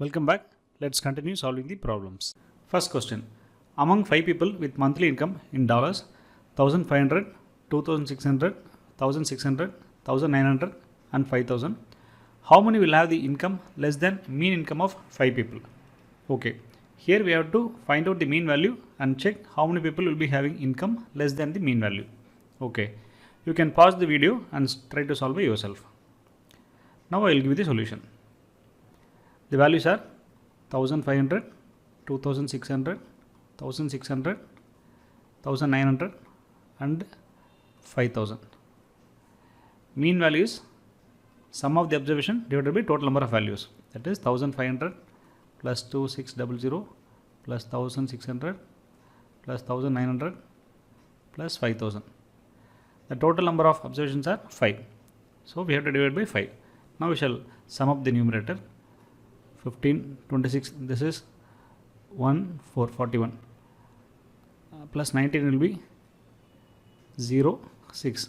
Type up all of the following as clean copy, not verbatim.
Welcome back. Let's continue solving the problems. First question. Among 5 people with monthly income in dollars 1500, 2600, 1600, 1900 and 5000, how many will have the income less than mean income of 5 people? Okay. Here we have to find out the mean value and check how many people will be having income less than the mean value. Okay. You can pause the video and try to solve it yourself. Now I will give you the solution. The values are 1500, 2600, 1600, 1900 and 5000. Mean value is sum of the observation divided by total number of values. That is 1500 plus 2600 plus 1600 plus 1900 plus 5000. The total number of observations are 5. So we have to divide by 5. Now we shall sum up the numerator. 15, 26, this is 1, 4, 41. Plus 19 will be 0, 6.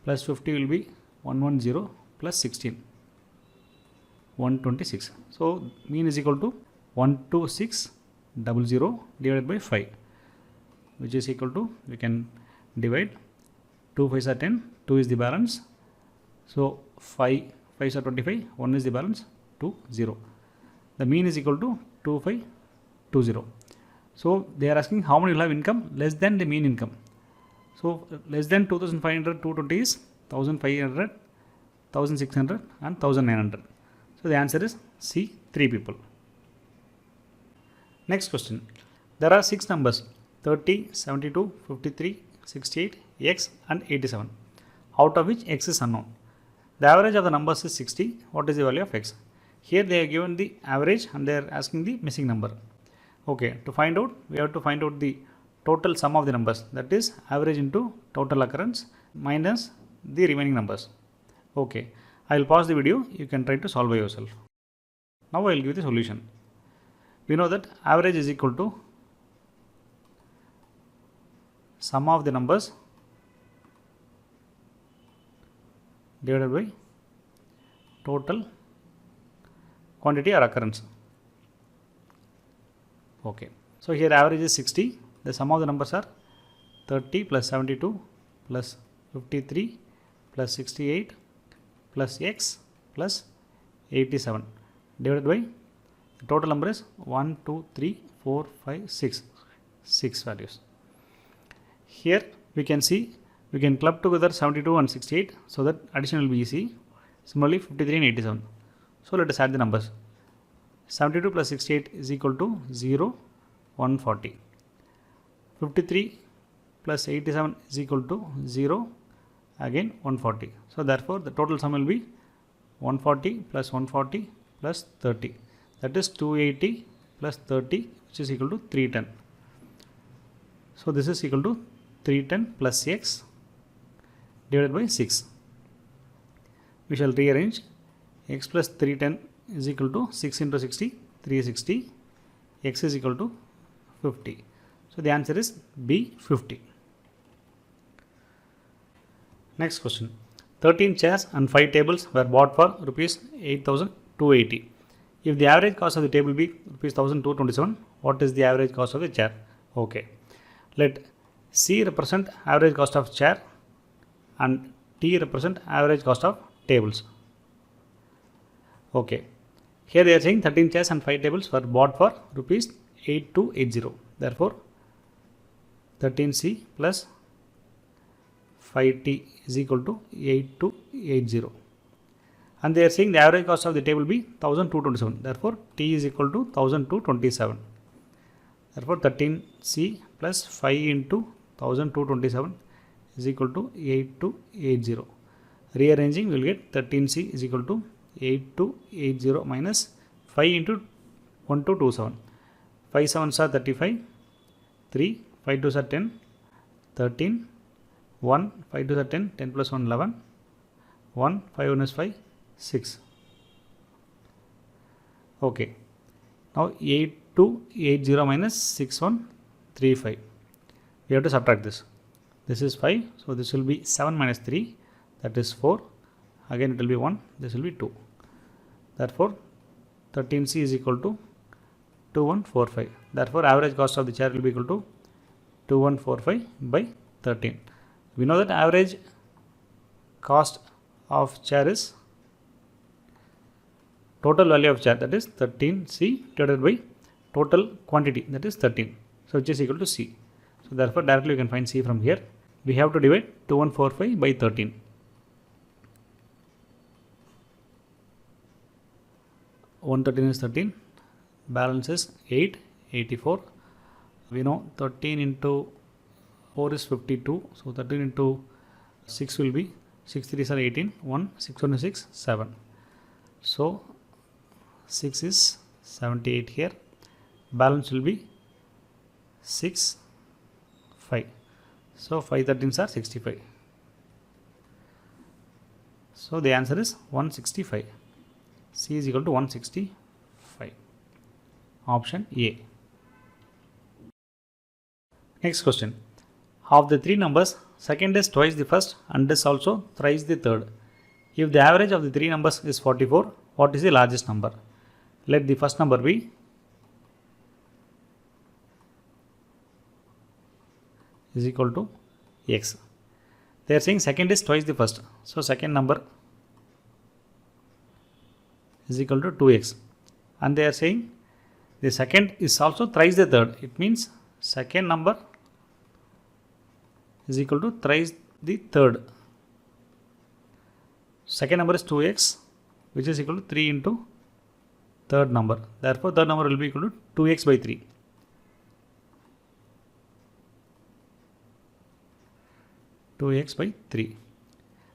Plus 50 will be 110 plus 16, 126. So mean is equal to 12600 divided by 5, which is equal to, we can divide 2 5s are 10, 2 is the balance. So 5 5s are 25, 1 is the balance, 2 0. The mean is equal to 2520. So they are asking how many will have income less than the mean income. So less than 2500, 220 is 1500, 1600 and 1900. So the answer is C, 3 people. Next question. There are 6 numbers 30, 72, 53, 68, x and 87, out of which x is unknown. The average of the numbers is 60. What is the value of x? Here they are given the average and they are asking the missing number. Okay, to find out, we have to find out the total sum of the numbers, that is average into total occurrence minus the remaining numbers. Okay, I will pause the video, you can try to solve by yourself. Now I will give the solution. We know that average is equal to sum of the numbers divided by total quantity or occurrence. Okay, so here average is 60. The sum of the numbers are 30 plus 72 plus 53 plus 68 plus x plus 87 divided by the total number is 1, 2, 3, 4, 5, 6. 6 values. Here we can see we can club together 72 and 68 so that addition will be easy. Similarly 53 and 87. So let us add the numbers. 72 plus 68 is equal to 0, 140. 53 plus 87 is equal to 0, again 140. So therefore the total sum will be 140 plus 140 plus 30. That is 280 plus 30, which is equal to 310. So this is equal to 310 plus x divided by 6. We shall rearrange. X plus 310 is equal to 6 into 60, 360. X is equal to 50. So the answer is B, 50. Next question. 13 chairs and 5 tables were bought for rupees 8,280. If the average cost of the table be rupees 1,227, what is the average cost of the chair? Okay. Let C represent average cost of chair and T represent average cost of tables. Okay. Here they are saying 13 chairs and 5 tables were bought for rupees 8280. Therefore, 13C plus 5T is equal to 8280. And they are saying the average cost of the table be 1227. Therefore, T is equal to 1227. Therefore, 13C plus 5 into 1227 is equal to 8280. Rearranging, we will get 13C is equal to 8280 minus 5 into 1227. 5 7s are 35, 3, 5 2s are 10, 13, 1, 5 2s are 10, 10 plus 1 11, 1, 5 1 is 5, 6. Okay. Now 8280 minus 6135. We have to subtract this. This is 5, so this will be 7 minus 3, that is 4. Again it will be 1, this will be 2. Therefore, 13C is equal to 2145. Therefore, average cost of the chair will be equal to 2145 by 13. We know that average cost of chair is total value of chair, that is 13C divided by total quantity, that is 13. So, which is equal to C. So, therefore, directly you can find C from here. We have to divide 2145 by 13. 113 is 13. Balance is 8, 84. We know 13 into 4 is 52. So, 13 into 6 will be 6 3s are 18. 1, 6 1 is 6, 7. So, 6 is 78 here. Balance will be 6, 5. So, 5 13s are 65. So, the answer is 165. C is equal to 165. Option A. Next question. Of the three numbers, second is twice the first and is also thrice the third. If the average of the three numbers is 44, what is the largest number? Let the first number be is equal to x. They are saying second is twice the first. So, second number is equal to 2x. And they are saying the second is also thrice the third. It means second number is equal to thrice the third. Second number is 2x, which is equal to 3 into third number. Therefore, third number will be equal to 2x by 3.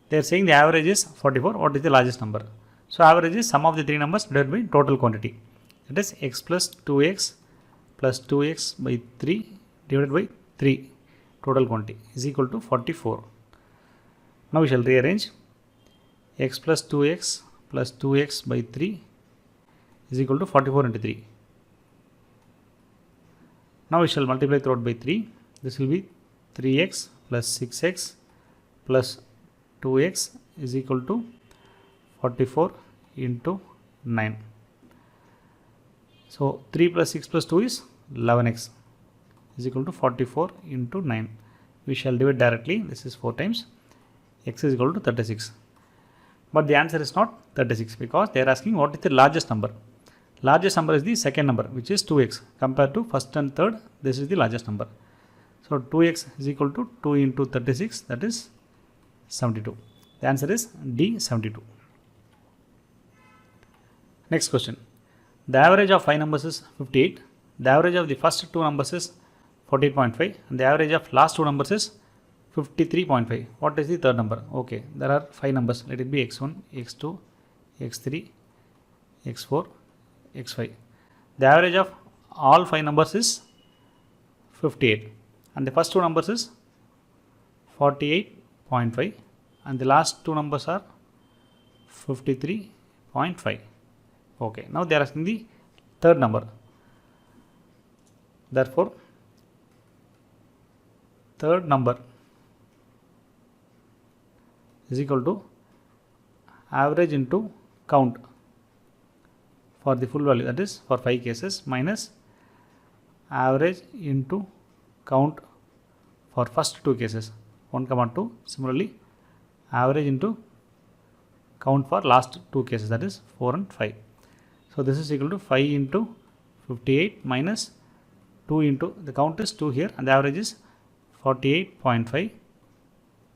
They are saying the average is 44. What is the largest number? So, average is sum of the three numbers divided by total quantity. That is x plus 2x plus 2x by 3 divided by 3 total quantity is equal to 44. Now, we shall rearrange. X plus 2x plus 2x by 3 is equal to 44 into 3. Now, we shall multiply throughout by 3. This will be 3x plus 6x plus 2x is equal to 44 into 9. So, 3 plus 6 plus 2 is 11x is equal to 44 into 9. We shall divide directly. This is 4 times. X is equal to 36. But the answer is not 36 because they are asking what is the largest number. Largest number is the second number, which is 2x. Compared to first and third, this is the largest number. So, 2x is equal to 2 into 36, that is 72. The answer is D, 72. Next question. The average of 5 numbers is 58. The average of the first two numbers is 48.5 and the average of last two numbers is 53.5. What is the third number? Okay, there are 5 numbers. Let it be x1, x2, x3, x4, x5. The average of all 5 numbers is 58 and the first two numbers is 48.5 and the last two numbers are 53.5. Okay, now they are asking the third number. Therefore, third number is equal to average into count for the full value, that is for 5 cases, minus average into count for first 2 cases, 1, 2. Similarly, average into count for last 2 cases, that is 4 and 5. So, this is equal to 5 into 58 minus 2 into the count is 2 here and the average is 48.5.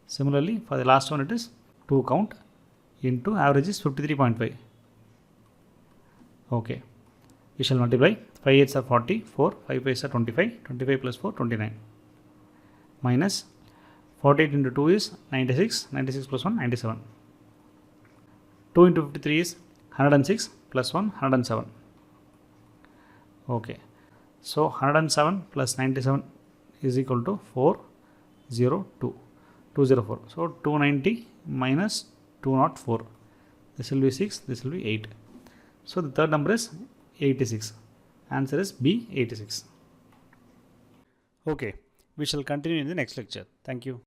Similarly, for the last one it is 2 count into average is 53.5. Okay, we shall multiply. 5 8s are 44, 5 5s are 25, 25 plus 4 29 minus 48 into 2 is 96, 96 plus 1 97. 2 into 53 is 106 plus 1 107. Okay, so 107 plus 97 is equal to 402, 204. So 290 minus 204. This will be 6, this will be 8. So the third number is 86. Answer is B, 86. Okay, we shall continue in the next lecture. Thank you.